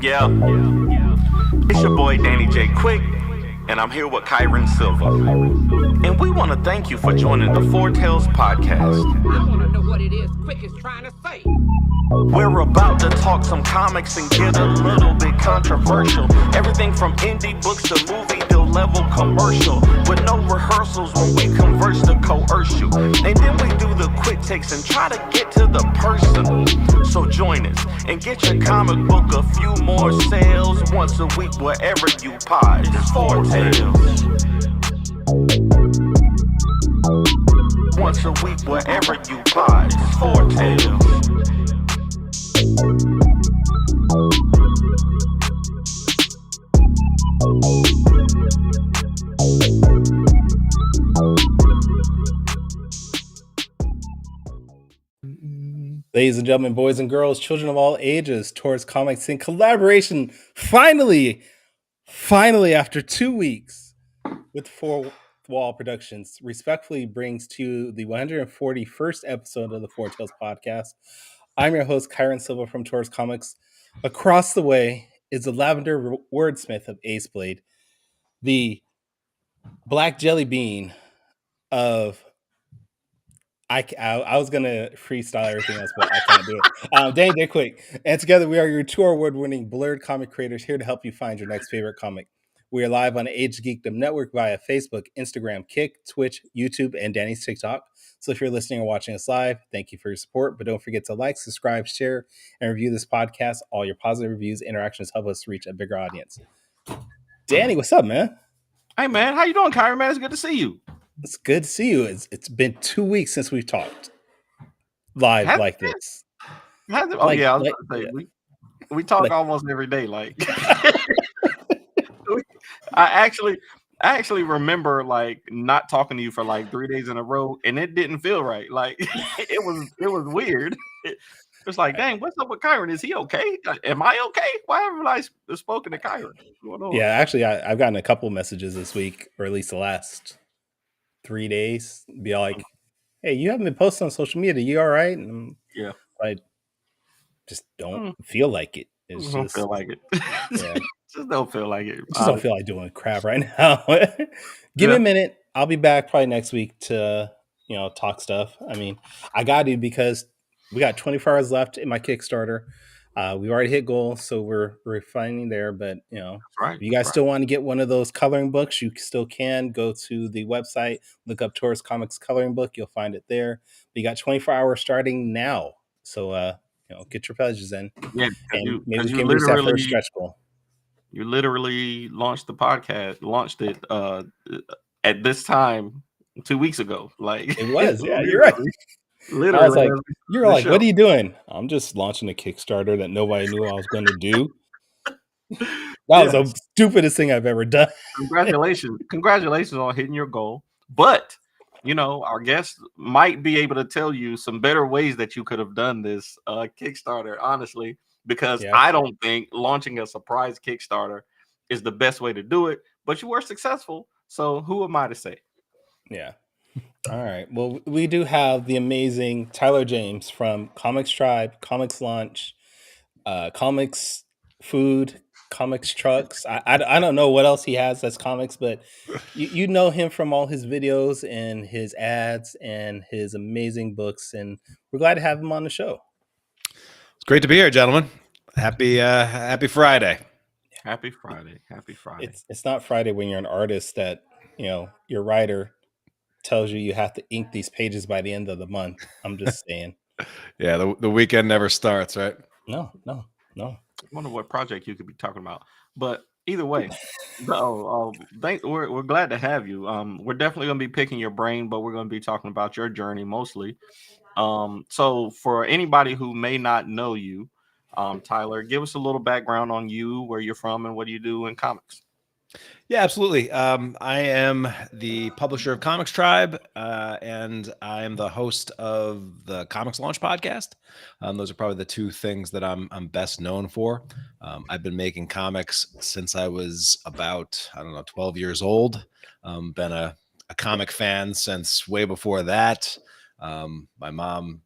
Yeah, it's your boy Danny J. Quick, and I'm here with Kyron Silva. And we want to thank you for joining the Four Tales podcast. I want to know what it is Quick is trying to say. We're about to talk some comics and get a little bit controversial. Everything from indie books to movie deal level commercial. With no rehearsals when we converse to coerce you. And then we do the quick takes and try to get to the person. So join us and get your comic book a few more sales once a week wherever you pod. It's Four Tales. Once a week wherever you pod. It's Four Tales. Ladies and gentlemen, boys and girls, children of all ages, Towards Comics in collaboration, finally, after 2 weeks, with Four Wall Productions, respectfully brings to the 141st episode of the Four Tales podcast. I'm your host, Kyron Silva from Towards Comics. Across the way is the lavender wordsmith of Ace Blade, the black jelly bean of... I was going to freestyle everything else, but I can't do it. Danny J. Quick. And together we are your two award-winning blurred comic creators here to help you find your next favorite comic. We are live on the Age Geekdom Network via Facebook, Instagram, Kick, Twitch, YouTube, and Danny's TikTok. So if you're listening or watching us live, thank you for your support. But don't forget to like, subscribe, share, and review this podcast. All your positive reviews, interactions help us reach a bigger audience. Danny, what's up, man? Hey, man. How you doing, Kyron, man? It's good to see you. It's good to see you. It's been 2 weeks since we've talked live like this. I was going to say, we talk almost every day. Like, I actually remember like not talking to you for like 3 days in a row, and it didn't feel right. Like it was weird. It's like, dang, what's up with Kyron? Is he okay? Am I okay? Why haven't I spoken to Kyron? What's going on? Yeah, actually, I've gotten a couple messages this week, or at least the last 3 days, be like, hey, you haven't been posting on social media. You all right? And yeah, I just don't feel like it. It's don't feel like it. Yeah. Just don't feel like it. Just don't feel like doing crap right now. Give me a minute. I'll be back probably next week to talk stuff. I mean, I got to, because we got 24 hours left in my Kickstarter. We've already hit goals, so we're refining there. But if you guys still want to get one of those coloring books, you still can go to the website, look up Tourist Comics coloring book. You'll find it there. But you got 24 hours starting now, so get your pledges in. Yeah, and maybe we can reach that first stretch goal. You literally launched the podcast, launched it at this time 2 weeks ago. Like it was, yeah, you're right. Literally, I was like, you're like, what are you doing? I'm just launching a Kickstarter that nobody knew I was going to do. That was the stupidest thing I've ever done. Congratulations on hitting your goal. But our guest might be able to tell you some better ways that you could have done this Kickstarter, honestly, because I don't think launching a surprise Kickstarter is the best way to do it. But you were successful. So who am I to say? Yeah. All right. Well, we do have the amazing Tyler James from Comixtribe, Comixlaunch, Comics Food, Comics Trucks. I don't know what else he has that's comics, but you know him from all his videos and his ads and his amazing books, and we're glad to have him on the show. It's great to be here, gentlemen. Happy Friday. Happy Friday. It's not Friday when you're an artist that your writer tells you have to ink these pages by the end of the month. I'm just saying. Yeah, the weekend never starts, right? No. I wonder what project you could be talking about. But either way, we're glad to have you. We're definitely going to be picking your brain, but we're going to be talking about your journey mostly. So for anybody who may not know you, Tyler, give us a little background on you, where you're from, and what do you do in comics? Yeah, absolutely. I am the publisher of Comixtribe, and I am the host of the Comixlaunch podcast. Those are probably the two things that I'm best known for. I've been making comics since I was about 12 years old. Been a comic fan since way before that. My mom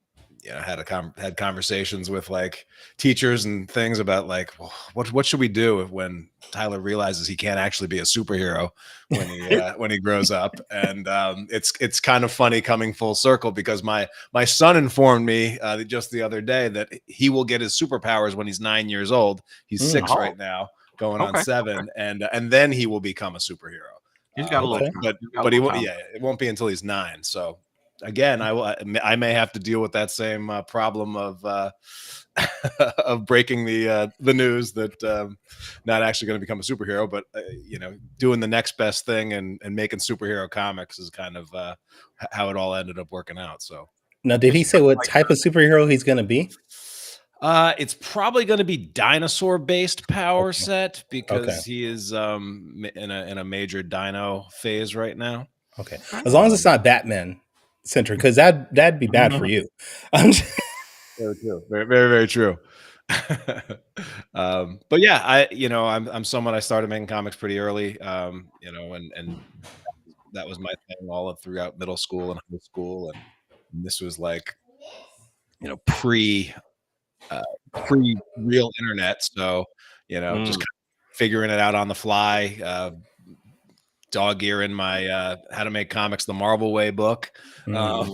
had conversations with like teachers and things about like, well, what should we do when Tyler realizes he can't actually be a superhero when he grows up? And it's kind of funny coming full circle, because my son informed me just the other day that he will get his superpowers when he's 9 years old. He's 6 right now, going on 7, and then he will become a superhero. He's got a little, but he won't. Yeah, it won't be until he's 9. So again, I may have to deal with that same problem of of breaking the news that not actually going to become a superhero, but doing the next best thing and making superhero comics is kind of how it all ended up working out. So now, did he say what type of superhero he's going to be? It's probably going to be dinosaur-based power set, because he is in a major dino phase right now. Okay, as long as it's not Batman centered, because that'd be bad for you. Very true. Very, very, very true. But yeah, I'm someone, I started making comics pretty early, and that was my thing all throughout middle school and high school, and this was like pre real internet, so just kind of figuring it out on the fly, dog ear in my How to Make Comics the Marvel Way book. I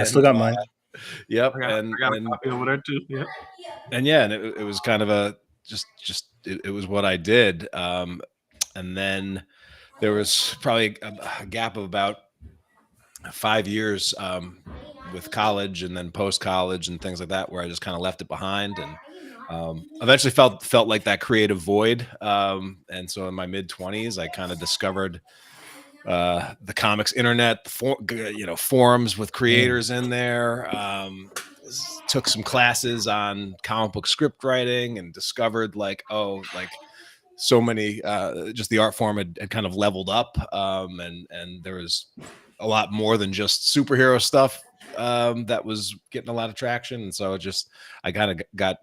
still got mine. Yep. I got a copy over there too. Yeah. And it was kind of it was what I did. And then there was probably a gap of about 5 years with college and then post-college and things like that, where I just kind of left it behind, and eventually felt like that creative void. And so in my mid-20s, I kind of discovered the comics internet, forums with creators in there, took some classes on comic book script writing, and discovered so many, just the art form had kind of leveled up, and there was a lot more than just superhero stuff that was getting a lot of traction. And so I kind of got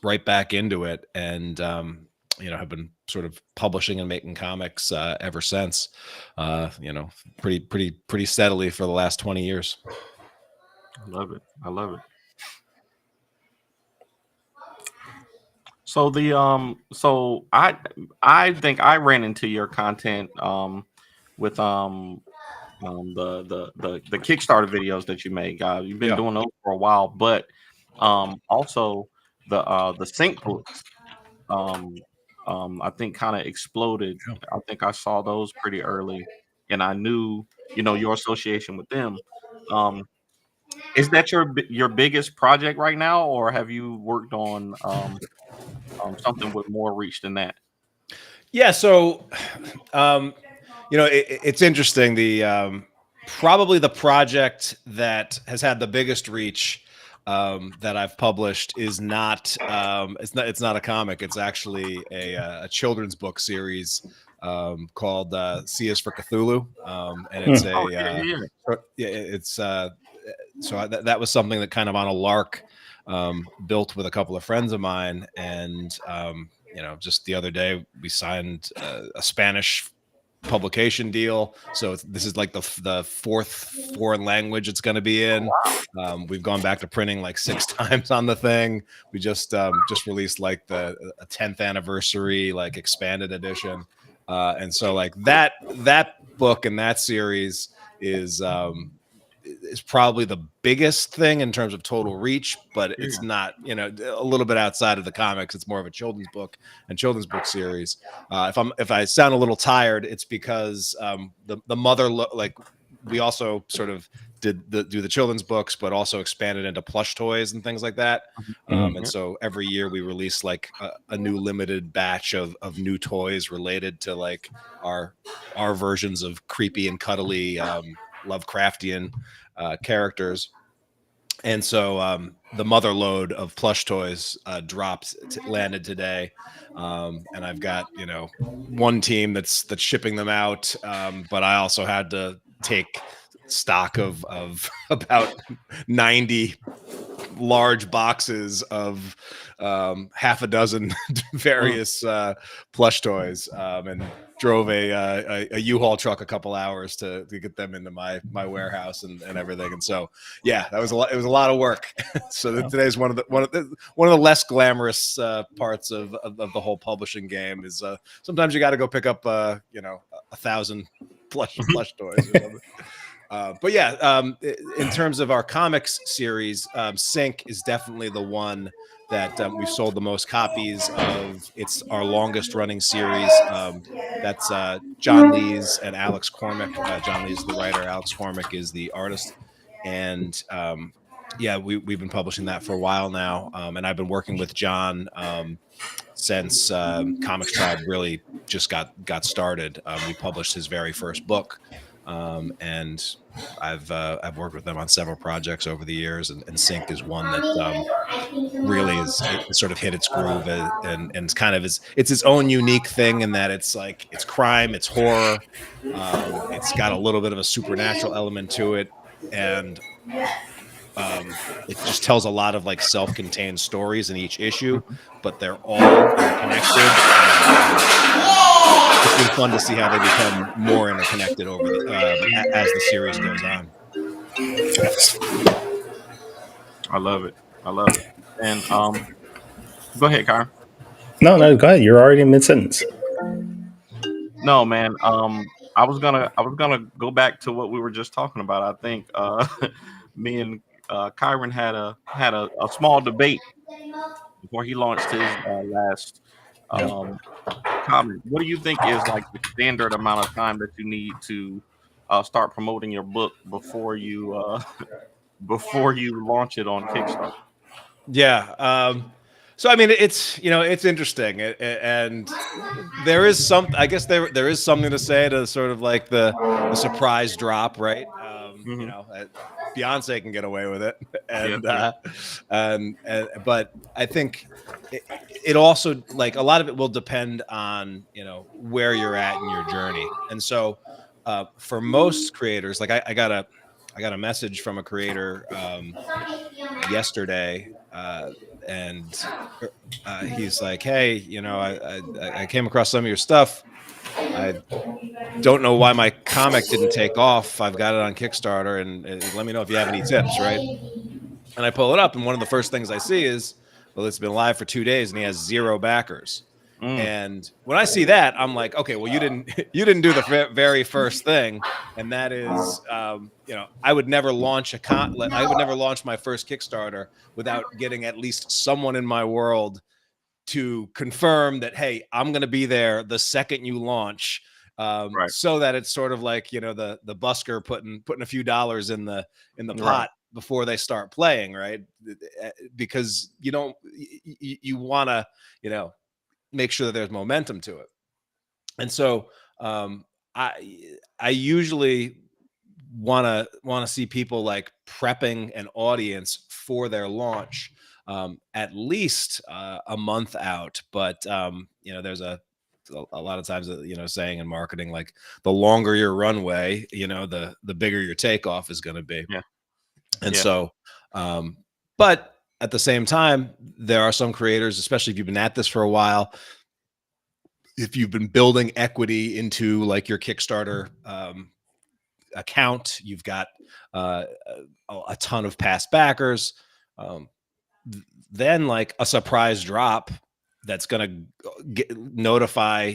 right back into it, and have been sort of publishing and making comics ever since, pretty steadily for the last 20 years. I love it. So so I think I ran into your content with the Kickstarter videos that you make. You've been doing those for a while, but also the sync books I think kind of exploded. I think I saw those pretty early, and I knew your association with them. Is that your biggest project right now, or have you worked on something with more reach than that? Yeah, so it's interesting. The probably the project that has had the biggest reach that I've published is not it's not a comic. It's actually a children's book series called C is for Cthulhu, and it's so that was something that kind of on a lark built with a couple of friends of mine, and just the other day we signed a Spanish publication deal, so this is like the 4th foreign language it's going to be in. We've gone back to printing like 6 times on the thing. We just released like a 10th anniversary like expanded edition, and so like that book and that series is probably the biggest thing in terms of total reach, but it's not, a little bit outside of the comics. It's more of a children's book and children's book series. If I sound a little tired, it's because the mother, like we also sort of do the children's books, but also expanded into plush toys and things like that. And so every year we release like a new limited batch of new toys related to like our versions of creepy and cuddly Lovecraftian characters. And so the mother load of plush toys landed today, and I've got one team that's shipping them out, but I also had to take stock of about 90 large boxes of half a dozen various plush toys, and drove a U-Haul truck a couple hours to get them into my warehouse and everything. And so, yeah, that was a lot. It was a lot of work. So today's one of the less glamorous parts of the whole publishing game is sometimes you got to go pick up 1,000 plush toys or something. But yeah, in terms of our comics series, Sync is definitely the one that we've sold the most copies of. It's our longest running series. That's John Lees and Alex Cormack. John Lees is the writer. Alex Cormack is the artist. And yeah, we've been publishing that for a while now. And I've been working with John since Comixtribe really just got started. We published his very first book. And I've worked with them on several projects over the years, and Sync is one that really is sort of hit its groove, and it's kind of it's its own unique thing in that it's crime, it's horror, it's got a little bit of a supernatural element to it, and it just tells a lot of self-contained stories in each issue, but they're all interconnected. It's been fun to see how they become more interconnected over as the series goes on. I love it. And go ahead, Kyron. No, go ahead. You're already mid-sentence. No, man. I was gonna go back to what we were just talking about. I think me and Kyron had a small debate before he launched his last comic. What do you think is the standard amount of time that you need to start promoting your book before you launch it on Kickstarter? Yeah. So I mean, it's interesting, and there is I guess there is something to say to sort of the surprise drop, right? Beyonce can get away with it, and but I think it also a lot of it will depend on where you're at in your journey, and so for most creators, I got a message from a creator yesterday, and he's like, hey, I came across some of your stuff. I don't know why my comic didn't take off. I've got it on Kickstarter, and let me know if you have any tips, right? And I pull it up, and one of the first things I see is, well, it's been live for 2 days, and he has 0 backers. And when I see that, I'm like, okay, well, you didn't do the very first thing, and that is, I would never launch I would never launch my first Kickstarter without getting at least someone in my world to confirm that, hey, I'm going to be there the second you launch, right. So that it's sort of the busker putting a few dollars in the pot right. before they start playing, right? Because you want to make sure that there's momentum to it. And so I usually want to see people prepping an audience for their launch at least a month out. But there's a lot of times saying in marketing, the longer your runway, the bigger your takeoff is going to be. Yeah. And so but at the same time, there are some creators, especially if you've been at this for a while, if you've been building equity into your Kickstarter account, you've got a ton of past backers, then a surprise drop that's going to notify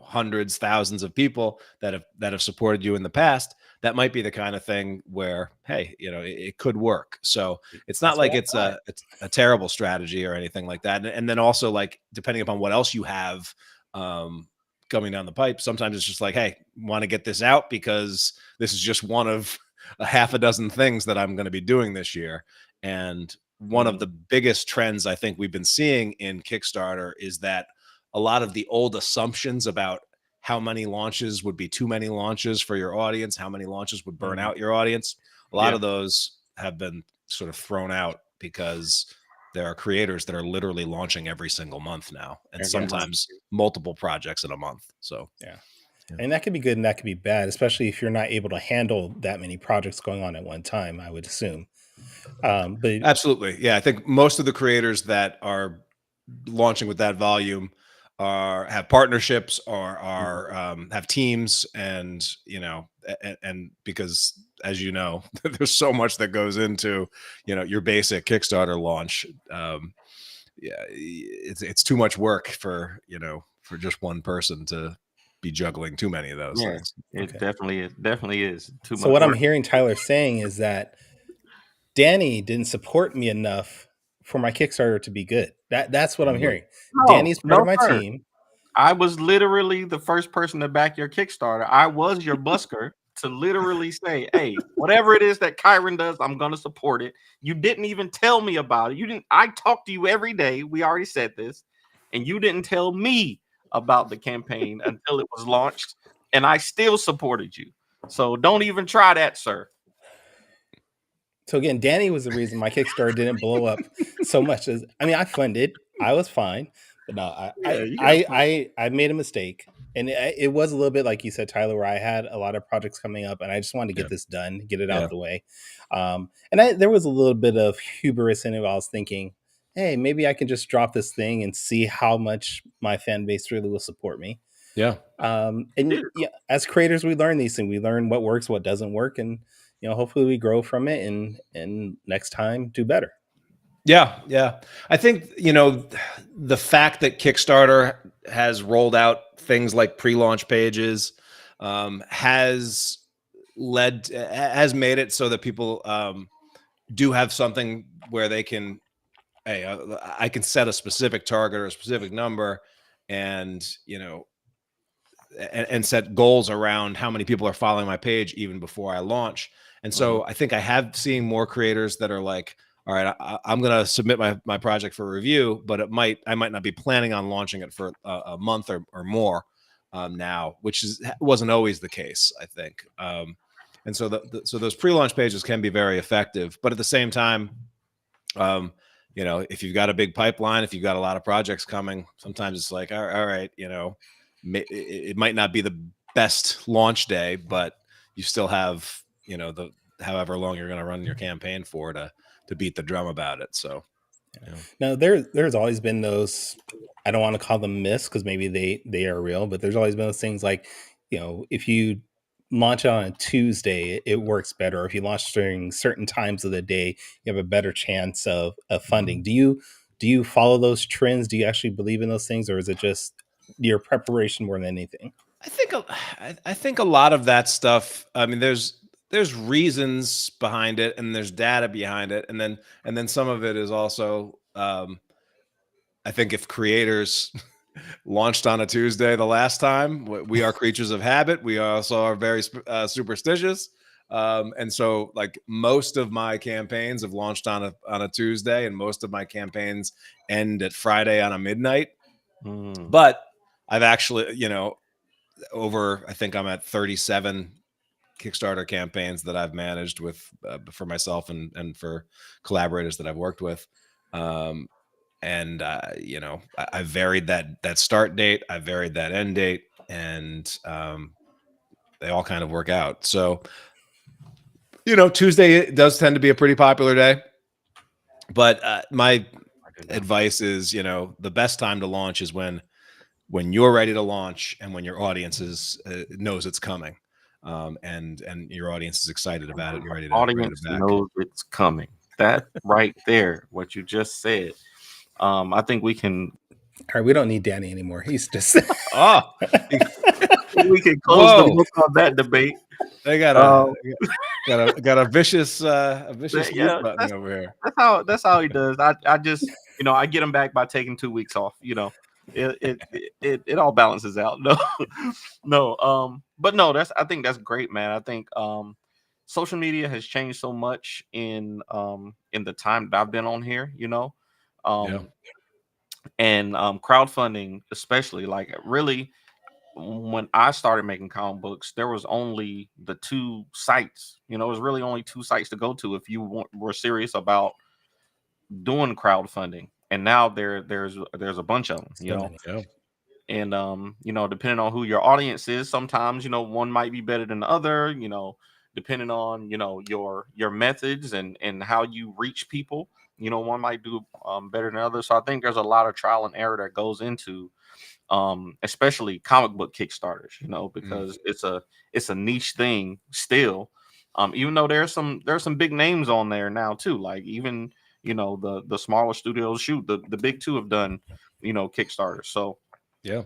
hundreds, thousands of people that have supported you in the past. That might be the kind of thing where, hey, it could work. So it's not it's a terrible strategy or anything like that. And then also depending upon what else you have coming down the pipe, sometimes it's just hey, want to get this out because this is just one of a half a dozen things that I'm going to be doing this year. And one of the biggest trends I think we've been seeing in Kickstarter is that a lot of the old assumptions about how many launches would be too many launches for your audience, how many launches would burn out your audience, a lot of those have been sort of thrown out because there are creators that are literally launching every single month now, and sometimes multiple projects in a month. So yeah. And that could be good and that could be bad, especially if you're not able to handle that many projects going on at one time, I would assume. But absolutely, yeah, I think most of the creators that are launching with that volume have partnerships or are have teams, and and because, as you know, there's so much that goes into your basic Kickstarter launch. Yeah, it's too much work for for just one person to be juggling too many of those Yeah, things. it Okay. definitely is too So much what I'm work. hearing Tyler saying is that Danny didn't support me enough for my Kickstarter to be good. That's what I'm hearing. No, Danny's part no, of my sir. team. I was literally the first person to back your Kickstarter. I was your busker to literally say, "Hey, whatever it is that Kyron does, I'm gonna support it." You didn't even tell me about it. You didn't. I talk to you every day. We already said this, and you didn't tell me about the campaign until it was launched, and I still supported you. So don't even try that, sir. So again, Danny was the reason my Kickstarter didn't blow up so much. As I mean, I funded, I was fine, but no, Yeah, you got a point. I made a mistake, and it was a little bit like you said, Tyler, where I had a lot of projects coming up, and I just wanted to Yeah, get this done, get it yeah, out the way. There was a little bit of hubris in it. I was thinking, hey, maybe I can just drop this thing and see how much my fan base really will support me. yeah. You did it. Yeah, as creators, we learn these things. We learn what works, what doesn't work, and hopefully we grow from it, and next time do better. Yeah, yeah. I think, the fact that Kickstarter has rolled out things like pre-launch pages has has made it so that people do have something where they can, hey, I can set a specific target or a specific number, and and set goals around how many people are following my page even before I launch. And so I think I have seen more creators that are like, all right, I'm going to submit my project for review, but I might not be planning on launching it for a month or more now, which wasn't always the case, I think. And so so those pre-launch pages can be very effective, but at the same time, if you've got a big pipeline, if you've got a lot of projects coming, sometimes it's like, all right, it might not be the best launch day, but you still have, the however long you're going to run your campaign for to beat the drum about it. So, Now there's always been those. I don't want to call them myths because maybe they are real, but there's always been those things like, if you launch on a Tuesday, it works better. Or if you launch during certain times of the day, you have a better chance of funding. Do you follow those trends? Do you actually believe in those things, or is it just your preparation more than anything? I think a lot of that stuff. I mean, there's reasons behind it, and there's data behind it, and then some of it is also. I think if creators launched on a Tuesday the last time, we are creatures of habit. We also are very superstitious, and so like most of my campaigns have launched on a Tuesday, and most of my campaigns end at Friday on a midnight. But I've actually, I think I'm at 37 Kickstarter campaigns that I've managed with for myself and for collaborators that I've worked with. And I varied that start date, I varied that end date, and they all kind of work out. So, Tuesday does tend to be a pretty popular day, but my advice is, the best time to launch is when you're ready to launch and when your audience knows it's coming, and your audience is excited about it. You're ready to Audience back. knows it's coming. That right there, what you just said. I think we can. All right, we don't need Danny anymore. He's just Oh, We can close the book on that debate. They got a vicious Yeah, mute button over here. That's how he does. I just I get him back by taking 2 weeks off. It all balances out. But no, I think that's great, man. I think social media has changed so much in the time that I've been on here. And crowdfunding, especially, like, really, when I started making comic books, there was only the two sites. It was really only two sites to go to if you were serious about doing crowdfunding. And now there's a bunch of them. Yeah. And depending on who your audience is, sometimes one might be better than the other. depending on, your methods and how you reach people. One might do better than others. So I think there's a lot of trial and error that goes into especially comic book Kickstarters, because it's a niche thing still. Even though there's some big names on there now too, like even the smaller studios, the big two have done Kickstarters. So yeah.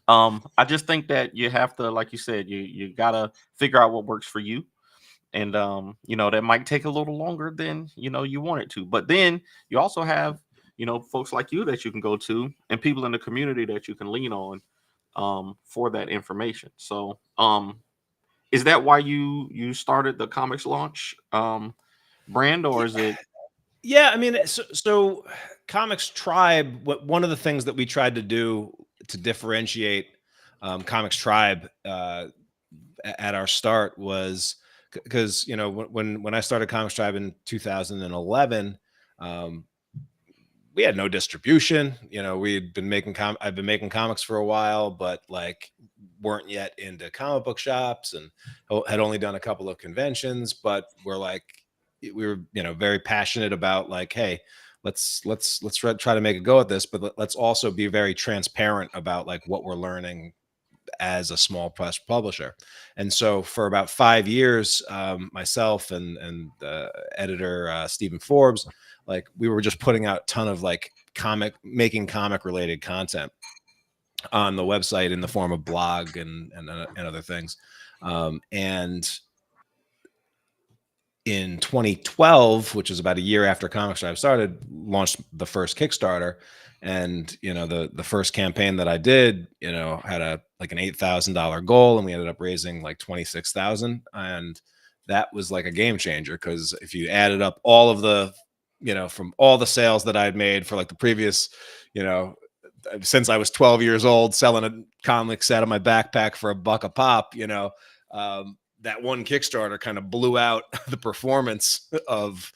I just think that you have to, like you said, you gotta figure out what works for you. And that might take a little longer than you want it to. But then you also have folks like you that you can go to, and people in the community that you can lean on for that information. So is that why you started the Comics Launch brand, or is it? Yeah, I mean, so Comixtribe, one of the things that we tried to do to differentiate Comixtribe at our start was because when I started Comixtribe in 2011, we had no distribution. We'd been making I've been making comics for a while, but like weren't yet into comic book shops, and had only done a couple of conventions. But we were very passionate about like, hey, let's try to make a go at this, but let's also be very transparent about like what we're learning as a small press publisher. And so for about 5 years, myself and editor Stephen Forbes, like we were just putting out a ton of like comic related content on the website in the form of blog and other things. And in 2012, which is about a year after Comixtribe started, launched the first Kickstarter. And the first campaign that I did, had an $8,000 goal, and we ended up raising like 26,000, and that was like a game changer, because if you added up all of the, from all the sales that I'd made for like the previous, since I was 12 years old, selling a comic set of my backpack for $1 a pop, that one Kickstarter kind of blew out the performance of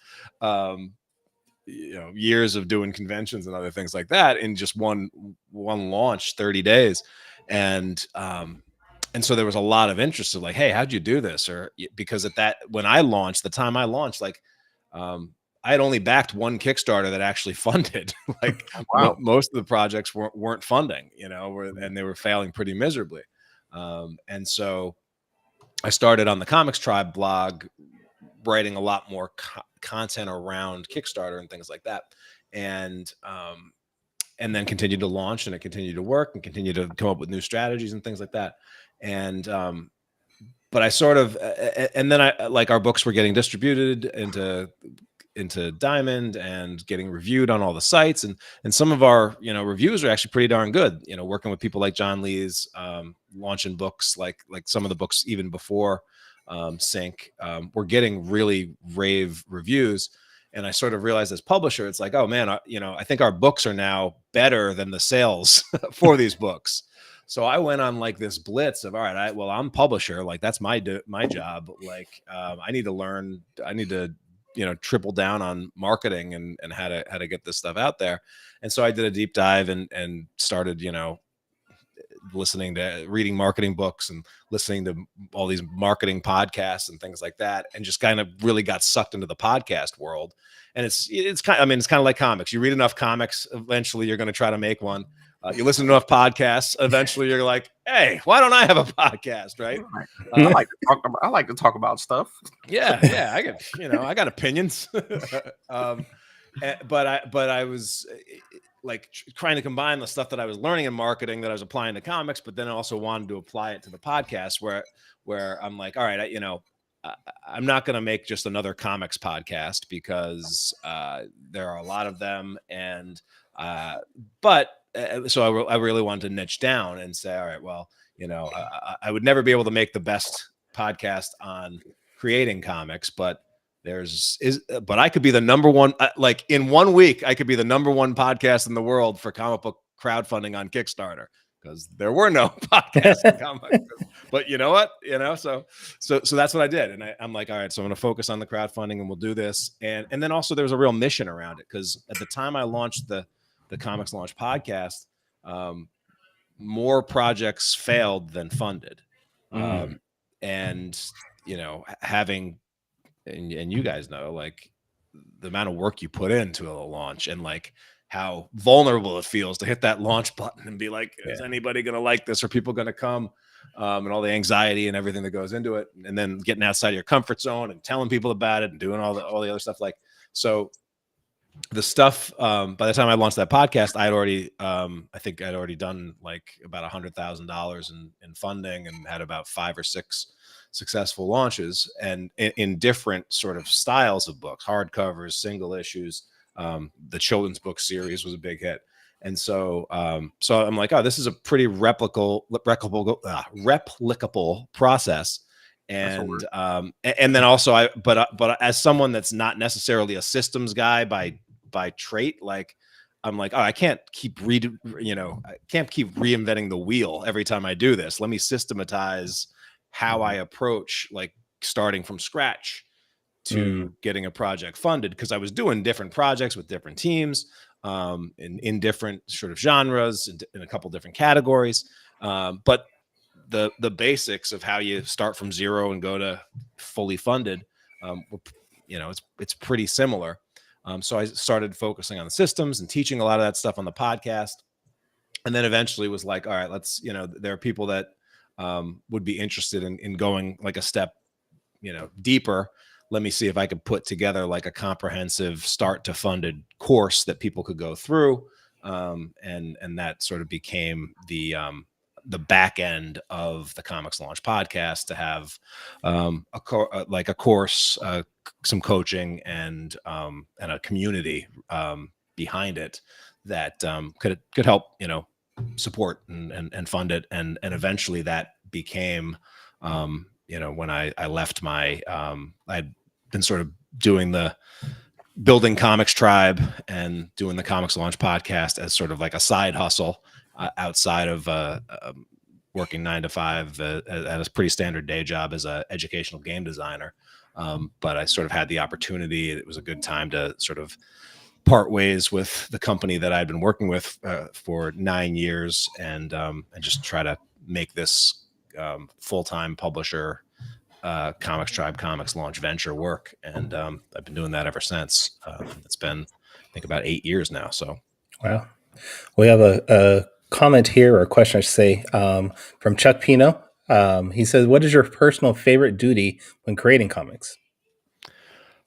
years of doing conventions and other things like that in just one launch, 30 days. And so there was a lot of interest of like, hey, how'd you do this? Or because the time I launched, like I had only backed one Kickstarter that actually funded. Like Wow. Most of the projects weren't funding, and they were failing pretty miserably. And so I started on the Comixtribe blog, writing a lot more content around Kickstarter and things like that. And then continued to launch, and it continued to work, and continued to come up with new strategies and things like that. And, but I sort of, and then our books were getting distributed into Diamond and getting reviewed on all the sites. And some of our, reviews are actually pretty darn good, working with people like John Lee's, launching books, like some of the books even before Sync, we're getting really rave reviews. And I sort of realized as publisher, it's like, oh man, I think our books are now better than the sales for these books. So I went on like this blitz of, all right, I'm publisher, like that's my job. Like I need to triple down on marketing and how to get this stuff out there. And so I did a deep dive and started, reading marketing books and listening to all these marketing podcasts and things like that, and just kind of really got sucked into the podcast world. And it's kind of like comics. You read enough comics, eventually you're going to try to make one. You listen to enough podcasts, eventually you're like, hey, why don't I have a podcast, right? I like to talk about stuff. Yeah, I got opinions. But I was like trying to combine the stuff that I was learning in marketing that I was applying to comics, but then I also wanted to apply it to the podcast, where I'm like, all right, I'm not going to make just another comics podcast, because there are a lot of them, and so I really wanted to niche down and say, all right, well, I would never be able to make the best podcast on creating comics, but but I could be the number one, like in 1 week, I could be the number one podcast in the world for comic book crowdfunding on Kickstarter, because there were no podcasts in comics. But you know what, so that's what I did. And I'm like, all right, so I'm going to focus on the crowdfunding, and we'll do this. And then also there was a real mission around it, because at the time I launched the Comics Launch podcast, more projects failed than funded. And having, and you guys know, like the amount of work you put into a launch and like how vulnerable it feels to hit that launch button and be like, is anybody going to like this? Are people going to come? And all the anxiety and everything that goes into it. And then getting outside of your comfort zone and telling people about it and doing all the other stuff. Like, so the stuff, by the time I launched that podcast, I think I'd already done like about $100,000 in funding and had about 5 or 6 successful launches, and in different sort of styles of books, hardcovers, single issues. The children's book series was a big hit. And so I'm like, oh, this is a pretty replicable process. And then also but as someone that's not necessarily a systems guy by trait, like I'm like, oh, I can't keep reinventing the wheel every time I do this. Let me systematize how I approach like starting from scratch to getting a project funded, because I was doing different projects with different teams, in different sort of genres, in a couple different categories. But the basics of how you start from zero and go to fully funded, it's pretty similar. So I started focusing on the systems and teaching a lot of that stuff on the podcast. And then eventually was like, all right, let's, there are people that would be interested in going like a step, deeper. Let me see if I could put together like a comprehensive start to funded course that people could go through. And that sort of became the back end of the Comics Launch podcast, to have a course, some coaching, and a community behind it that could help support and fund it, and eventually that became when I left my I'd been sort of doing the building Comixtribe and doing the Comics Launch podcast as sort of like a side hustle, outside of working 9 to 5 at a pretty standard day job as an educational game designer. But I sort of had the opportunity. It was a good time to sort of part ways with the company that I'd been working with for 9 years, and just try to make this full-time publisher Comixtribe Comics Launch venture work. And I've been doing that ever since. It's been, I think, about 8 years now. So, wow. We have a comment here, or a question, I should say, from Chuck Pino. He says, what is your personal favorite duty when creating comics?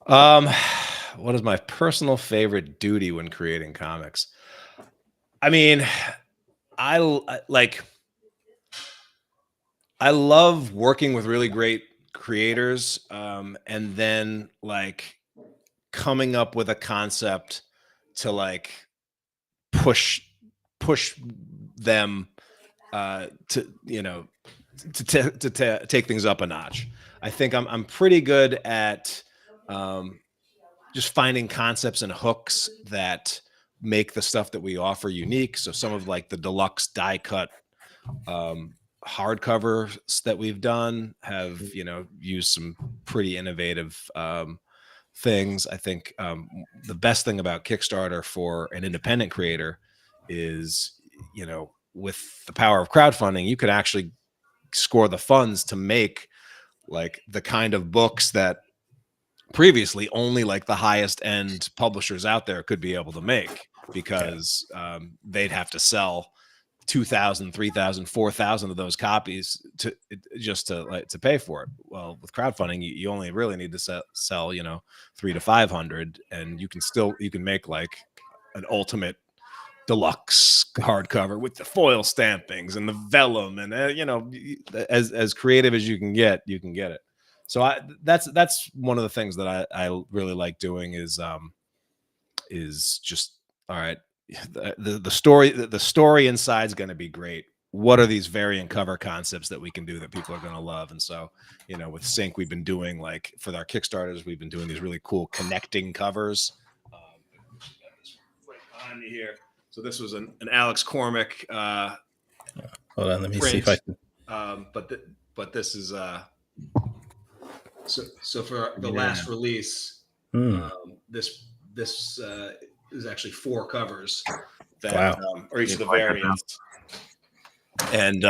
What is my personal favorite duty when creating comics? I mean, I love working with really great creators, and then like coming up with a concept to like push them to take things up a notch. I think I'm pretty good at just finding concepts and hooks that make the stuff that we offer unique. So some of like the deluxe die cut hardcovers that we've done have used some pretty innovative things. I think the best thing about Kickstarter for an independent creator is, with the power of crowdfunding, you could actually score the funds to make like the kind of books that previously only like the highest end publishers out there could be able to make, because they'd have to sell 2,000, 3,000, 4,000 of those copies to pay for it. Well, with crowdfunding, you only really need to sell 300 to 500, and you can make like an ultimate deluxe hardcover with the foil stampings and the vellum, and as creative as you can get it. So that's one of the things that I really like doing is just, all right, the story inside is going to be great. What are these variant cover concepts that we can do that people are going to love? And so, with Sync, we've been doing, like, for our Kickstarters, we've been doing these really cool connecting covers. Right behind me here. So this was an Alex Cormack. Hold on, let me see if I can. But this is so for the last release, this is actually 4 covers that are each of the variants. And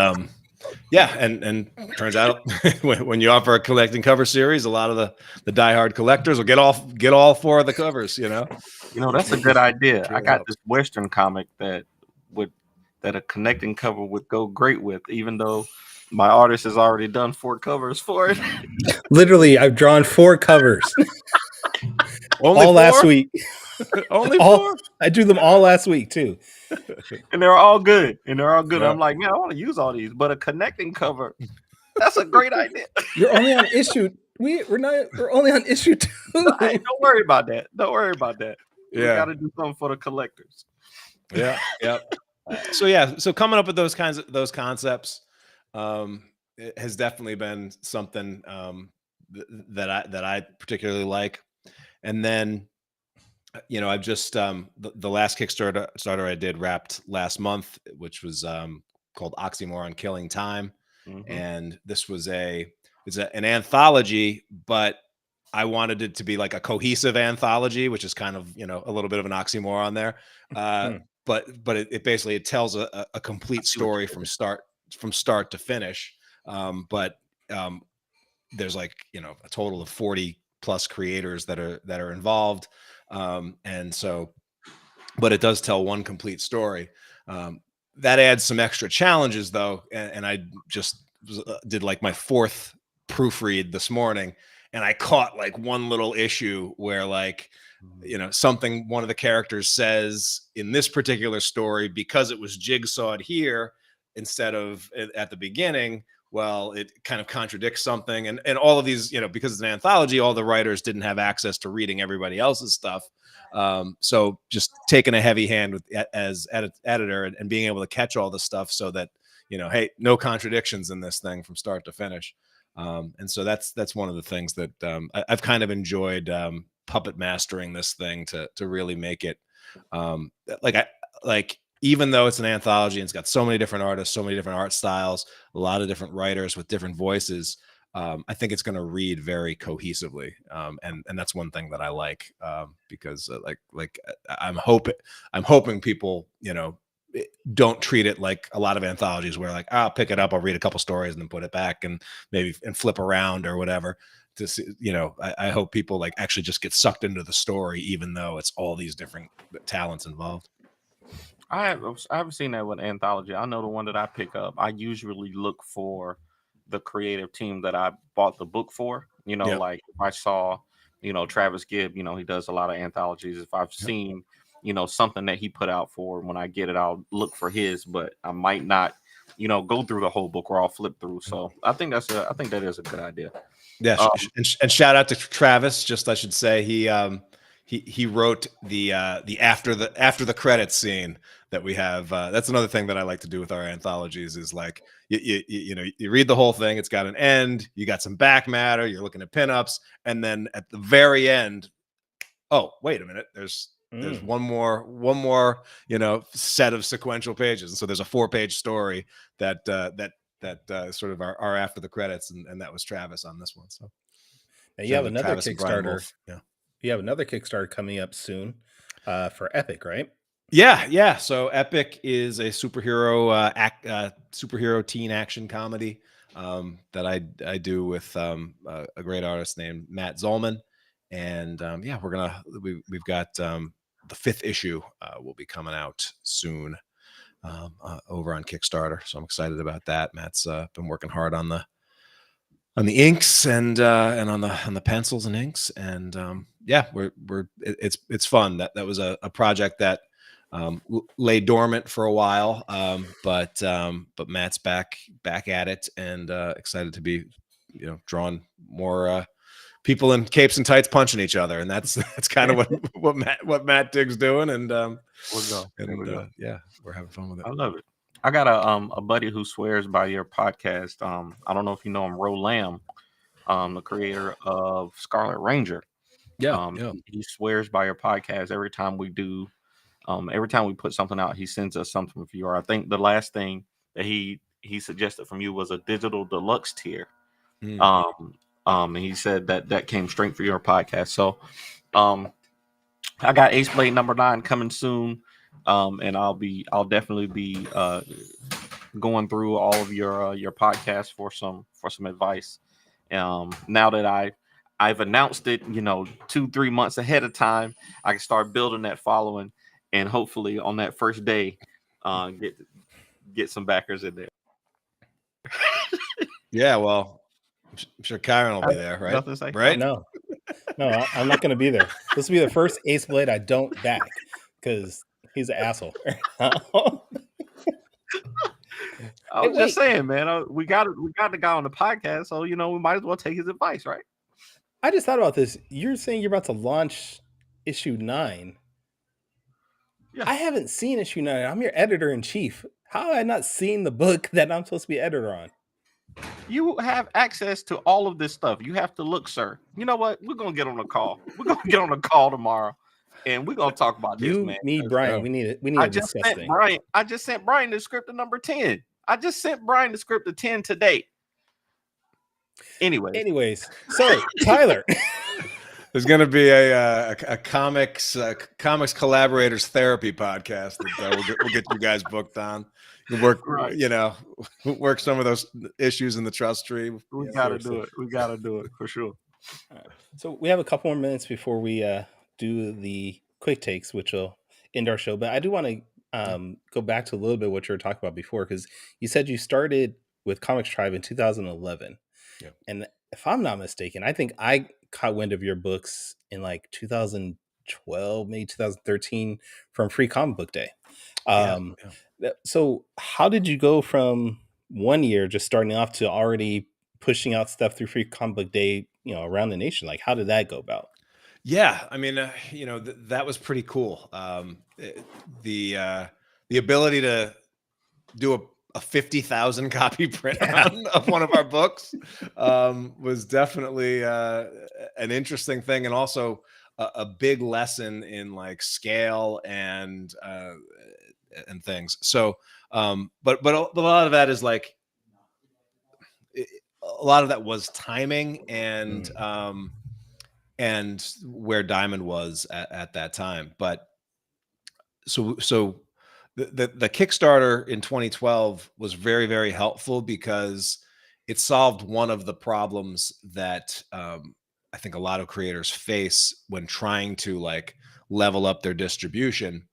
Yeah, and turns out when you offer a collecting cover series, a lot of the diehard collectors will get all 4 of the covers. That's a good idea. Sure I got helps. this Western comic that a connecting cover would go great with, even though my artist has already done 4 covers for it. Literally, I've drawn 4 covers. Only all 4? Last week. Only 4? I drew them all last week too. And they're all good. Yeah. I'm like, man, I want to use all these, but a connecting cover, that's a great idea. You're only on issue. We're only on issue 2. Hey, don't worry about that. We Yeah. got to do something for the collectors. Yeah. So coming up with those concepts it has definitely been something that I particularly like. And then I've just the last Kickstarter I did wrapped last month, which was called Oxymoron Killing Time. Mm-hmm. And this was an anthology, but I wanted it to be like a cohesive anthology, which is kind of a little bit of an oxymoron there. But it basically tells a complete story from start to finish. But there's like a total of 40 plus creators that are involved, and so, but it does tell one complete story. That adds some extra challenges though, and I just did like my 4th proofread this morning, and I caught like one little issue where like something one of the characters says in this particular story, because it was jigsawed here instead of at the beginning, well, it kind of contradicts something, and all of these, because it's an anthology, all the writers didn't have access to reading everybody else's stuff. So just taking a heavy hand with as editor and being able to catch all the stuff so that, hey, no contradictions in this thing from start to finish. And so that's one of the things that I've kind of enjoyed puppet mastering this thing to really make it even though it's an anthology and it's got so many different artists, so many different art styles, a lot of different writers with different voices, I think it's going to read very cohesively. And that's one thing that I like, because I'm hoping people, don't treat it like a lot of anthologies where like, I'll pick it up, I'll read a couple stories and then put it back and flip around or whatever. To see, I hope people like actually just get sucked into the story, even though it's all these different talents involved. I haven't seen that with anthology. I know the one that I pick up, I usually look for the creative team that I bought the book for. Like if I saw, Travis Gibb, he does a lot of anthologies. If I've seen, something that he put out for, when I get it, I'll look for his, but I might not, go through the whole book or I'll flip through. So I think that is a good idea. Yeah. And shout out to Travis. Just, I should say, he wrote the after the credits scene that we have. That's another thing that I like to do with our anthologies is like, you read the whole thing. It's got an end. You got some back matter. You're looking at pinups. And then at the very end, oh, wait a minute. There's one more, set of sequential pages. And so there's a 4-page story that sort of are after the credits. And that was Travis on this one. So now you have another Travis Kickstarter. Yeah. You have another Kickstarter coming up soon for Epic, right? Yeah. So Epic is a superhero teen action comedy that I do with a great artist named Matt Zollman, and we've got the 5th issue will be coming out soon over on Kickstarter. So I'm excited about that. Matt's been working hard on the inks and on the pencils and inks, and it's fun. That was a project that lay dormant for a while, but Matt's back at it, and excited to be drawing more people in capes and tights punching each other, and that's kind of what Matt Diggs doing, and we're having fun with it. I love it. I got a buddy who swears by your podcast. I don't know if you know him, Ro Lamb, the creator of Scarlet Ranger. Yeah. He swears by your podcast every time we do. Every time we put something out, he sends us something for you. Or I think the last thing that he suggested from you was a digital deluxe tier. And he said that came straight for your podcast. So, I got Ace Blade #9 coming soon. And I'll definitely be going through all of your podcasts for some advice. Now that I've announced it, 2-3 months ahead of time, I can start building that following, and hopefully on that first day, get some backers in there. Yeah, well, I'm sure Kyron will be there, right? Nothing to say? Right? No, I'm not going to be there. This will be the first Ace Blade I don't back because he's an asshole. I was just saying, man. We got the guy on the podcast, so we might as well take his advice, right? I just thought about this. You're saying you're about to launch issue 9. Yeah. I haven't seen issue 9. I'm your editor in chief. How have I not seen the book that I'm supposed to be editor on? You have access to all of this stuff. You have to look, sir. You know what? We're gonna get on a call. We're gonna get on a call tomorrow, and we're gonna talk about this, man. Me, Brian. We need it. We need to discuss things. I just sent Brian the script of number 10. I just sent Brian the script of 10 today. Anyways, so Tyler. There's going to be a comics collaborators therapy podcast that we'll get you guys booked on. Work, right. Work some of those issues in the trust tree. We got to do it. We got to do it for sure. Right. So we have a couple more minutes before we do the quick takes, which will end our show. But I do want to go back to a little bit what you were talking about before, because you said you started with Comixtribe in 2011. Yeah. And if I'm not mistaken, I think I caught wind of your books in like 2012, maybe 2013 from Free Comic Book Day. So how did you go from 1 year just starting off to already pushing out stuff through Free Comic Book Day, around the nation? Like, how did that go about? Yeah, I mean, that was pretty cool. The ability to do a 50,000 copy print run of one of our books was definitely an interesting thing, and also a big lesson in like scale and things. So, but a lot of that is like a lot of that was timing and where Diamond was at that time. But so. The Kickstarter in 2012 was very, very helpful because it solved one of the problems that I think a lot of creators face when trying to like level up their distribution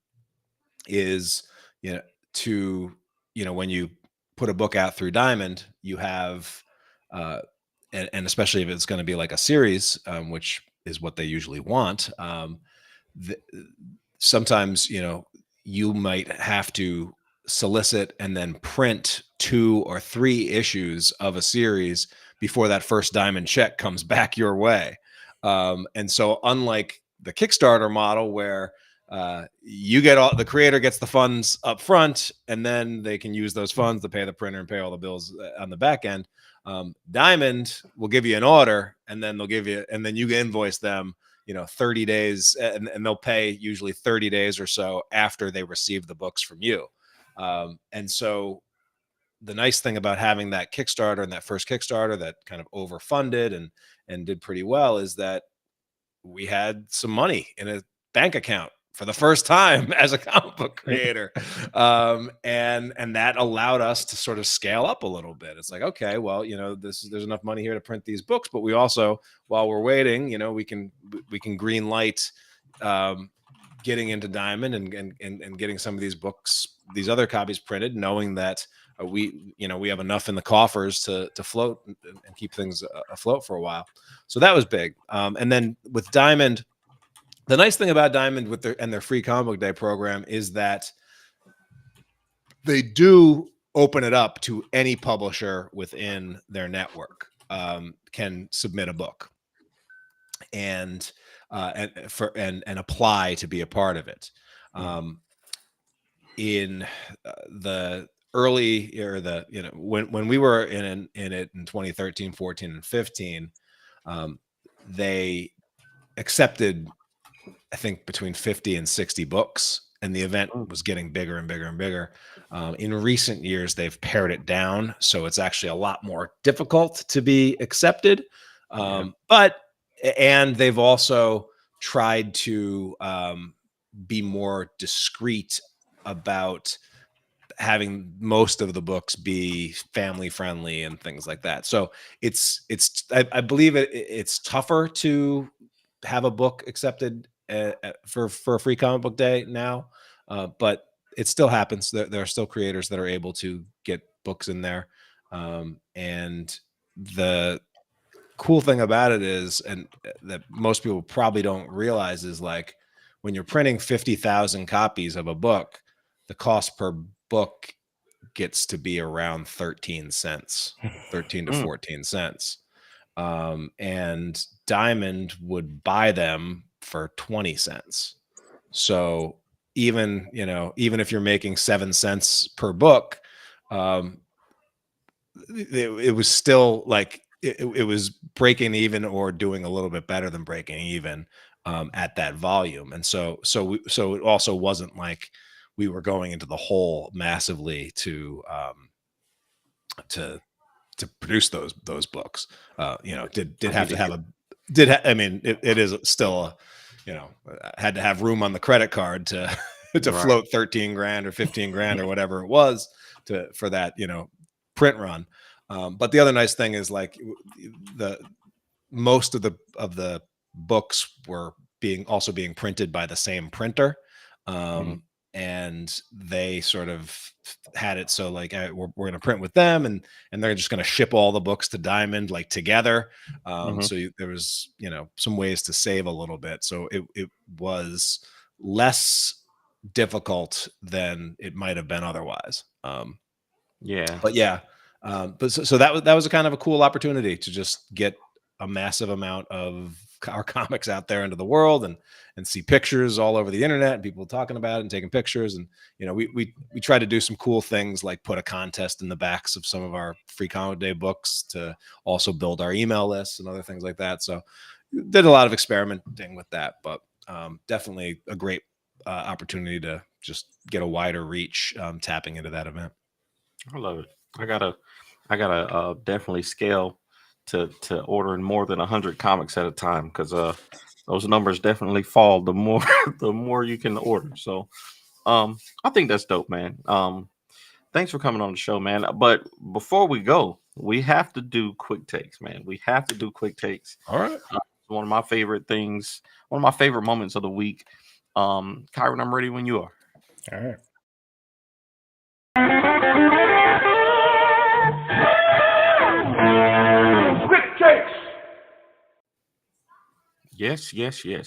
is, when you put a book out through Diamond, you have, and especially if it's going to be like a series, which is what they usually want. Sometimes, you might have to solicit and then print 2 or 3 issues of a series before that first Diamond check comes back your way. And so unlike the Kickstarter model where the creator gets the funds up front and then they can use those funds to pay the printer and pay all the bills on the back end, Diamond will give you an order and then you invoice them 30 days, and they'll pay usually 30 days or so after they receive the books from you. And so the nice thing about having that Kickstarter and that first Kickstarter that kind of overfunded and did pretty well is that we had some money in a bank account for the first time as a comic book creator. And that allowed us to sort of scale up a little bit. It's like, okay, well, there's enough money here to print these books, but we also, while we're waiting, we can green light getting into Diamond and getting some of these books, these other copies printed, knowing that we have enough in the coffers to float and keep things afloat for a while. So that was big. And then with Diamond, the nice thing about Diamond with their Free Comic Book Day program is that they do open it up to any publisher within their network can submit a book and apply to be a part of it. In the early or when we were in it in 2013, 14, and 15, they accepted, I think, between 50 and 60 books, and the event was getting bigger and bigger and bigger. In recent years, they've pared it down, so it's actually a lot more difficult to be accepted. But they've also tried to be more discreet about having most of the books be family friendly and things like that. So I believe it's tougher to have a book accepted for a free comic book day now, but it still happens. There are still creators that are able to get books in there, and the cool thing about it is, and that most people probably don't realize, is like when you're printing 50,000 copies of a book, the cost per book gets to be around 13 cents, 13 to 14 cents. And Diamond would buy them for 20 cents. So even if you're making 7 cents per book, it was still like it was breaking even or doing a little bit better than breaking even at that volume. And so it also wasn't like we were going into the hole massively to produce those books. Did have to have a I mean, it is still had to have room on the credit card to float 13 grand or 15 grand or whatever it was for that print run. But the other nice thing is like most of the books were being printed by the same printer. And they sort of had it so like we're going to print with them, and they're just going to ship all the books to Diamond like together. So there was some ways to save a little bit. So it was less difficult than it might have been otherwise. But that was a kind of a cool opportunity to just get a massive amount of our comics out there into the world and see pictures all over the internet and people talking about it and taking pictures. And we try to do some cool things like put a contest in the backs of some of our free comic day books to also build our email lists and other things like that. So did a lot of experimenting with that, but definitely a great opportunity to just get a wider reach tapping into that event. I love it. I gotta definitely scale to ordering more than 100 comics at a time, because those numbers definitely fall the more you can order. So I think that's dope, man. Thanks for coming on the show, man. But before we go, we have to do quick takes, man. We have to do quick takes. All right. One of my favorite things, one of my favorite moments of the week. Kyron, I'm ready when you are. All right. Yes.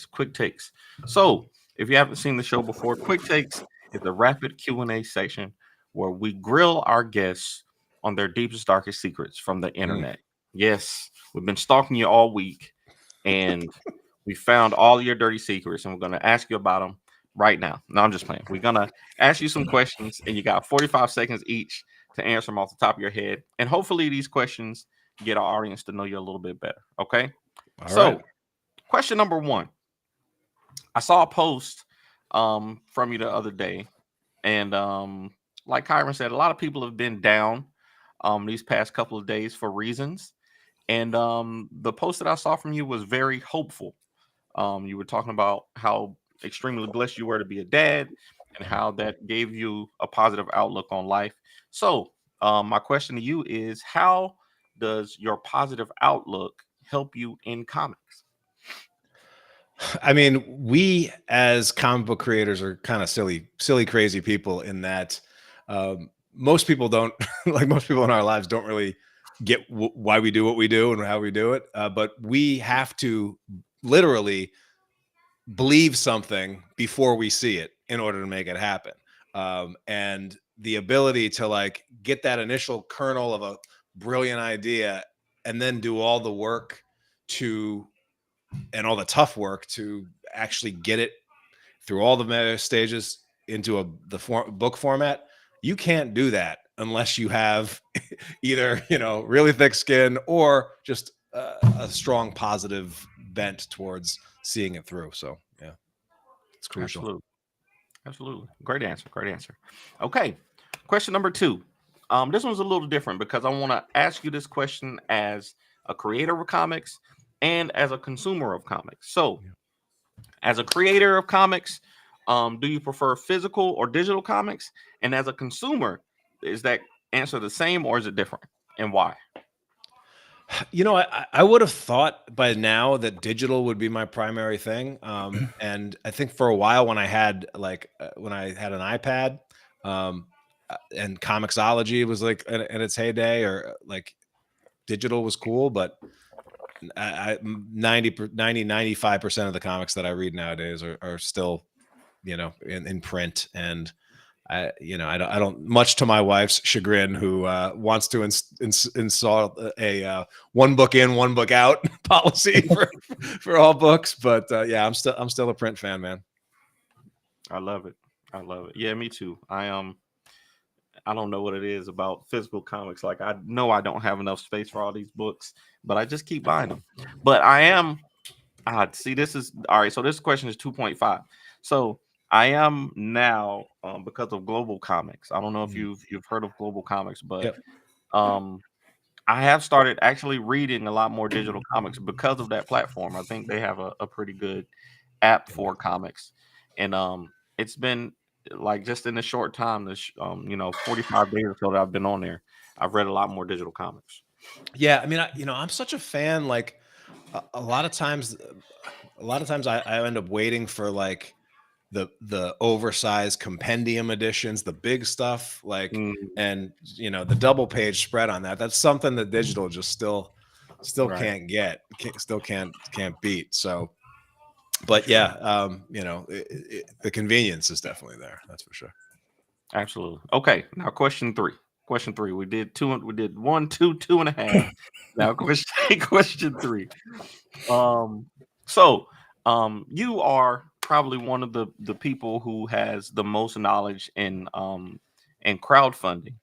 Quick takes. So if you haven't seen the show before, Quick Takes is a rapid Q&A section where we grill our guests on their deepest, darkest secrets from the internet. Yes, we've been stalking you all week, and we found all your dirty secrets, and we're going to ask you about them right now. No, I'm just playing. We're going to ask you some questions, and you got 45 seconds each to answer them off the top of your head. And hopefully these questions get our audience to know you a little bit better. Okay? All right. Question number 1. I saw a post from you the other day, and like Kyron said, a lot of people have been down these past couple of days for reasons. And the post that I saw from you was very hopeful. You were talking about how extremely blessed you were to be a dad and how that gave you a positive outlook on life. So my question to you is, how does your positive outlook help you in comics? I mean, we as comic book creators are kind of silly, crazy people in that most people don't most people in our lives don't really get why we do what we do and how we do it. But we have to literally believe something before we see it in order to make it happen. And the ability to like get that initial kernel of a brilliant idea and then do all the work and all the tough work to actually get it through all the stages into book format. You can't do that unless you have either, really thick skin or just a strong positive bent towards seeing it through. So yeah, it's crucial. Absolutely. Great answer. Okay. Question number 2. This one's a little different because I want to ask you this question as a creator of comics and as a consumer of comics. So as a creator of comics, Do you prefer physical or digital comics? And as a consumer, is that answer the same or is it different? And why? You know, I would have thought by now that digital would be my primary thing. And I think for a while when I had an iPad, and Comixology was like in its heyday, or like digital was cool, but 95% of the comics that I read nowadays are still, in print. And I don't, much to my wife's chagrin, who wants to install a one book in, one book out policy for all books. But yeah, I'm still a print fan, man. I love it. Yeah, me too. I don't know what it is about physical comics. Like, I know I don't have enough space for all these books, but I just keep buying them. But I am. See, this is all right. So this question is 2.5. So I am now, because of Global Comics. I don't know if you've heard of Global Comics, but Yep. I have started actually reading a lot more digital comics because of that platform. I think they have a pretty good app for comics, and it's been like just in a short time, 45 days or so that I've been on there, I've read a lot more digital comics. Yeah, I mean, I'm such a fan. Like a lot of times I end up waiting for like the oversized compendium editions, the big stuff, like, and the double page spread on that's something that digital just still Right. can't get, can't beat. So, but yeah, the convenience is definitely there. That's for sure. Absolutely. Okay, now question three. We did one, two, 2.5. Now question three. So you are probably one of the people who has the most knowledge in crowdfunding.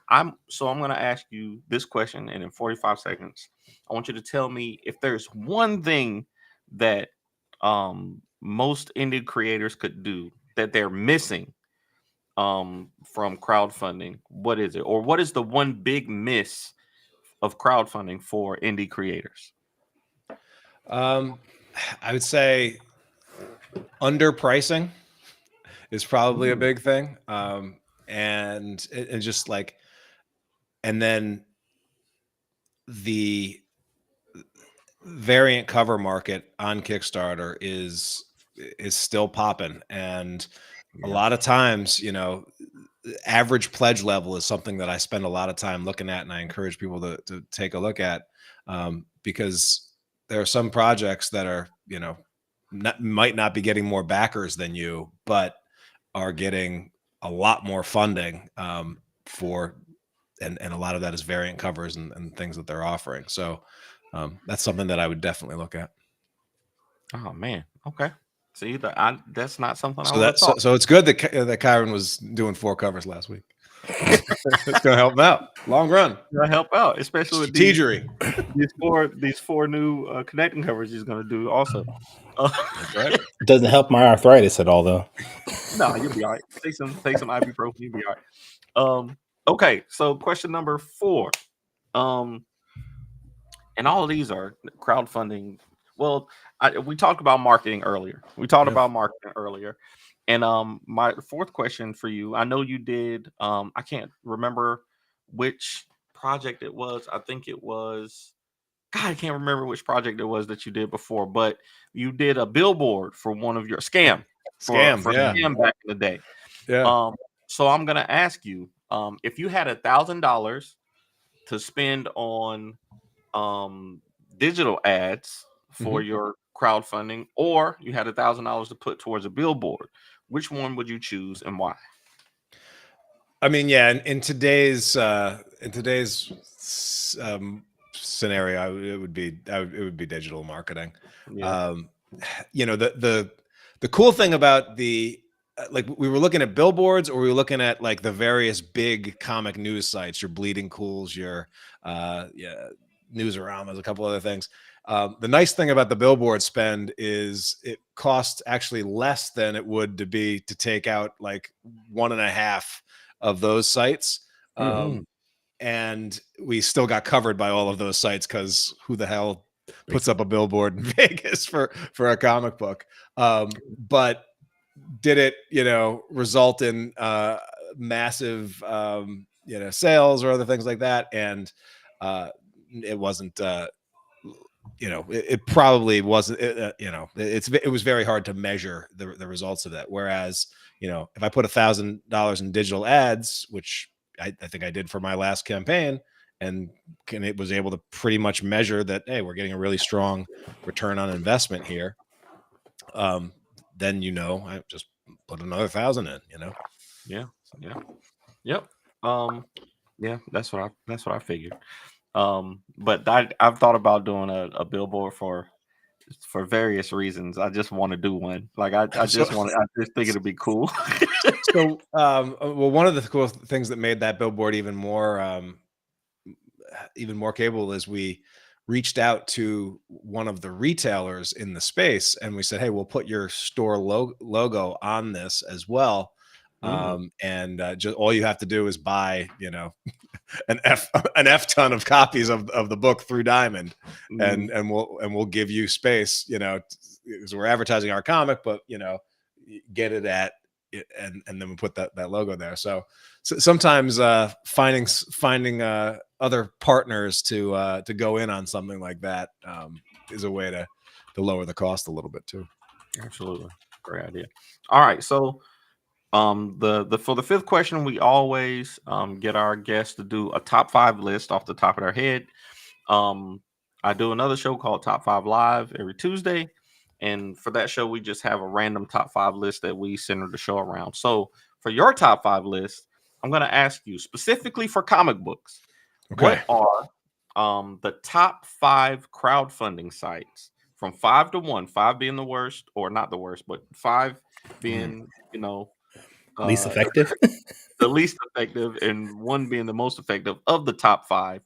I'm going to ask you this question, and in 45 seconds, I want you to tell me if there's one thing that most indie creators could do that they're missing from crowdfunding. What is it? Or what is the one big miss of crowdfunding for indie creators? I would say underpricing is probably a big thing. And just like, and then the variant cover market on Kickstarter is still popping. And a lot of times, average pledge level is something that I spend a lot of time looking at, and I encourage people to take a look at, because there are some projects that are, might not be getting more backers than you, but are getting a lot more funding and a lot of that is variant covers and things that they're offering. So that's something that I would definitely look at. Oh man, okay. See, that's not something so it's good that Kyron was doing 4 covers last week. It's gonna help him out long run. Gonna help out, especially with these four new connecting covers he's gonna do also. That's right. It doesn't help my arthritis at all, though. No, you'll be all right. Take some ibuprofen, you'll be all right. Okay, so question number 4. And all of these are crowdfunding. Well, we talked about marketing earlier. And my fourth question for you, I know you did. I can't remember which project it was. I think it was. God, I can't remember which project it was that you did before, but you did a billboard for one of your scam back in the day. Yeah. So I'm gonna ask you, if you had $1,000 to spend on digital ads for your crowdfunding, or you had $1,000 to put towards a billboard, which one would you choose and why? I mean, yeah, in today's scenario, it would be digital marketing. Yeah. The cool thing about like, we were looking at billboards, or we were looking at like the various big comic news sites, your Bleeding Cools, your Newsaramas, a couple other things. The nice thing about the billboard spend is it costs actually less than it would to take out like 1.5 of those sites. And we still got covered by all of those sites, because who the hell puts up a billboard in Vegas for a comic book? But did it, result in massive, sales or other things like that? And it wasn't, it probably wasn't, it was very hard to measure the results of that. Whereas, if I put $1,000 in digital ads, which I think I did for my last campaign, and it was able to pretty much measure that, hey, we're getting a really strong return on investment here. Then, I just put another 1,000 in, Yeah. Yep. Yeah, that's what I figured. But I've thought about doing a billboard for various reasons. I just want to do one. Like I just think it'd be cool. So, well, one of the cool things that made that billboard even more capable is we reached out to one of the retailers in the space, and we said, hey, we'll put your store logo on this as well. And just all you have to do is buy, an F ton of copies of the book through Diamond, and we'll give you space, because we're advertising our comic, but get it at it, and then we put that logo there. So sometimes finding other partners to go in on something like that is a way to lower the cost a little bit too. Absolutely, great idea. All right, so for the fifth question, we always get our guests to do a top 5 list off the top of their head. I do another show called Top 5 Live every Tuesday, and for that show we just have a random top 5 list that we center the show around. So for your top 5 list, I'm going to ask you specifically for comic books. Okay. What are the top 5 crowdfunding sites from 5 to 1, 5 being the worst, or not the worst, but 5 being least effective, the least effective, and 1 being the most effective of the top 5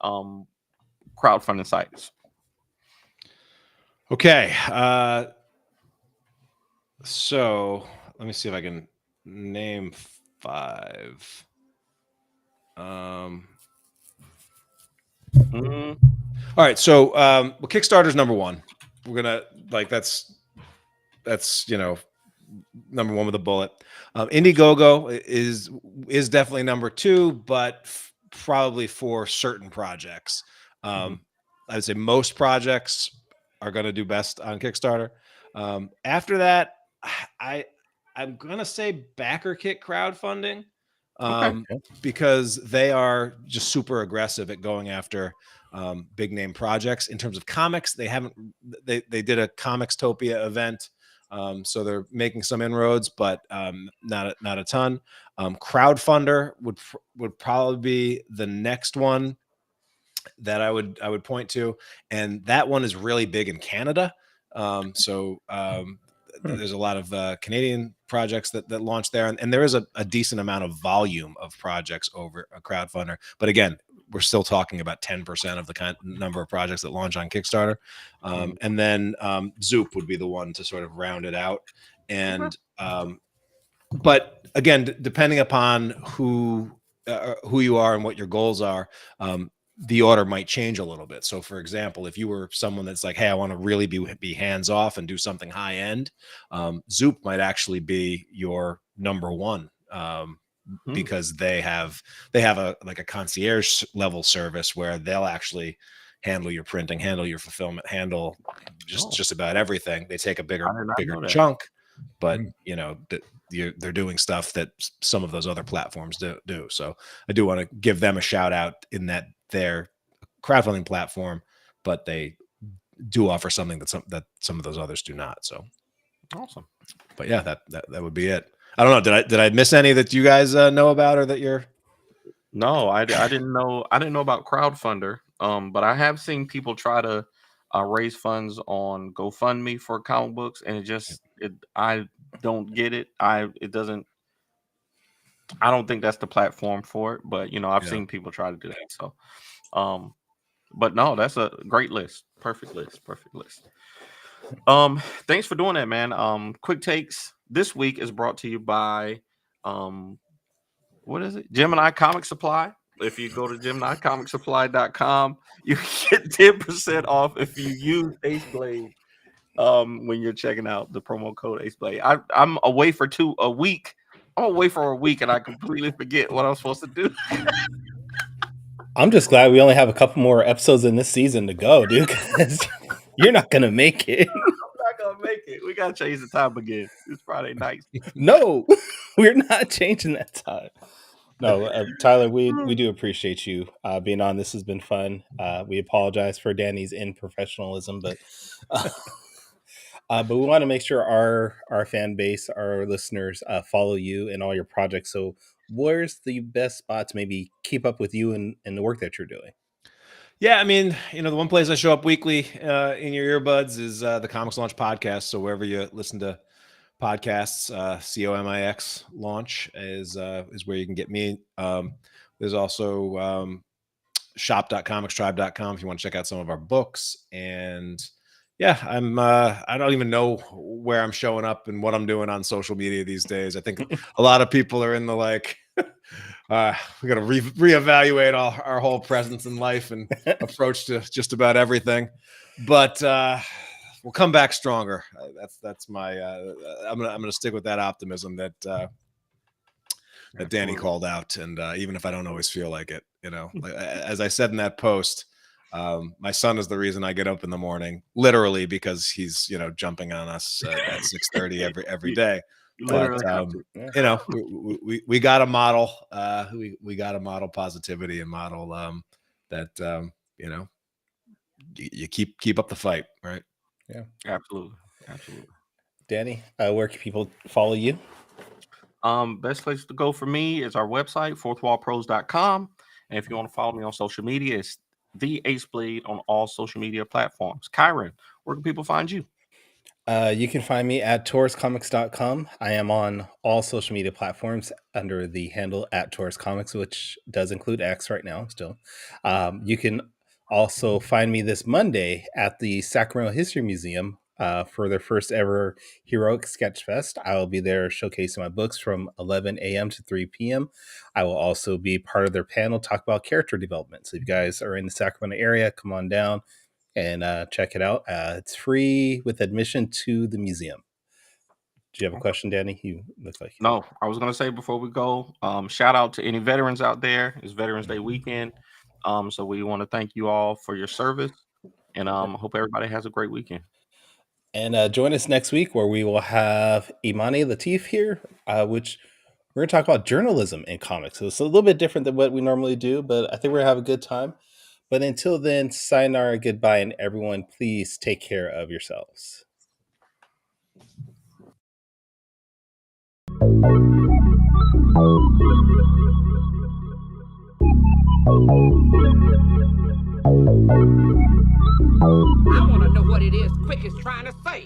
crowdfunding sites? Okay. So let me see if I can name 5. All right. So, Kickstarter's number 1. We're going to that's, number 1 with a bullet. Indiegogo is definitely number 2, but probably for certain projects. I would say most projects are going to do best on Kickstarter. After that, I'm going to say BackerKit crowdfunding, because they are just super aggressive at going after big name projects. In terms of comics, they did a Comixtopia event. So they're making some inroads, but not a ton. Crowdfunder would probably be the next one that I would point to, and that one is really big in Canada. There's a lot of Canadian projects that launch there, and there is a decent amount of volume of projects over a crowdfunder. But again, we're still talking about 10% of the number of projects that launch on Kickstarter. And then Zoop would be the one to sort of round it out. And but again, depending upon who you are and what your goals are, the order might change a little bit. So for example, if you were someone that's like, hey, I want to really be hands off and do something high end, Zoop might actually be your number 1. Because they have a concierge level service where they'll actually handle your printing, handle your fulfillment, handle just about everything. They take a bigger chunk, but they're doing stuff that some of those other platforms do. So I do want to give them a shout out in that their crowdfunding platform, but they do offer something that some of those others do not. So awesome. But yeah, that would be it. I don't know. Did I miss any that you guys know about, or that you're? No, I didn't know. I didn't know about Crowdfunder. But I have seen people try to raise funds on GoFundMe for comic books, and I don't get it. I don't think that's the platform for it. But I've seen people try to do that. So, but no, that's a great list. Perfect list. Thanks for doing that, man. Quick takes this week is brought to you by what is it? Gemini Comic Supply. If you go to GeminiComicSupply.com, you get 10% off if you use Ace Blade when you're checking out the promo code AceBlade. I'm away for a week. I'm away for a week and I completely forget what I'm supposed to do. I'm just glad we only have a couple more episodes in this season to go, dude, because you're not going to make it. I'm not going to make it. We got to change the time again. It's Friday night. No, we're not changing that time. No, Tyler, we do appreciate you being on. This has been fun. We apologize for Danny's unprofessionalism, but we want to make sure our fan base, our listeners, follow you and all your projects. So where's the best spot to maybe keep up with you and the work that you're doing? Yeah, I mean, the one place I show up weekly in your earbuds is the Comics Launch podcast. So wherever you listen to podcasts, COMIX launch is where you can get me. There's also shop.comixtribe.com if you want to check out some of our books. And yeah, I don't even know where I'm showing up and what I'm doing on social media these days. I think a lot of people are in the like, we got to reevaluate our whole presence in life and approach to just about everything. But we'll come back stronger. That's my. I'm gonna stick with that optimism that Danny called out, and even if I don't always feel like it, like, as I said in that post, my son is the reason I get up in the morning, literally because he's jumping on us at 6:30 every day. But we got to model. We got to model positivity and model that you keep up the fight, right? Yeah, absolutely. Danny, where can people follow you? Best place to go for me is our website, fourthwallpros.com. And if you want to follow me on social media, it's the AceBlade on all social media platforms. Kyron, where can people find you? You can find me at tauruscomics.com. I am on all social media platforms under the handle at Taurus Comics, which does include X right now still. You can also find me this Monday at the Sacramento History Museum for their first ever Heroic Sketch Fest. I will be there showcasing my books from 11 a.m. to 3 p.m. I will also be part of their panel, talk about character development. So if you guys are in the Sacramento area, come on down and check it out. It's free with admission to the museum. Do you have a question, Danny? You look like No. I was going to say before we go, shout out to any veterans out there. It's Veterans Day weekend. So we want to thank you all for your service, and hope everybody has a great weekend. And join us next week where we will have Imani Latif here, which we're going to talk about journalism in comics. So it's a little bit different than what we normally do, but I think we're going to have a good time. But until then, sayonara, goodbye, and everyone, please take care of yourselves. I want to know what it is Quick is trying to say.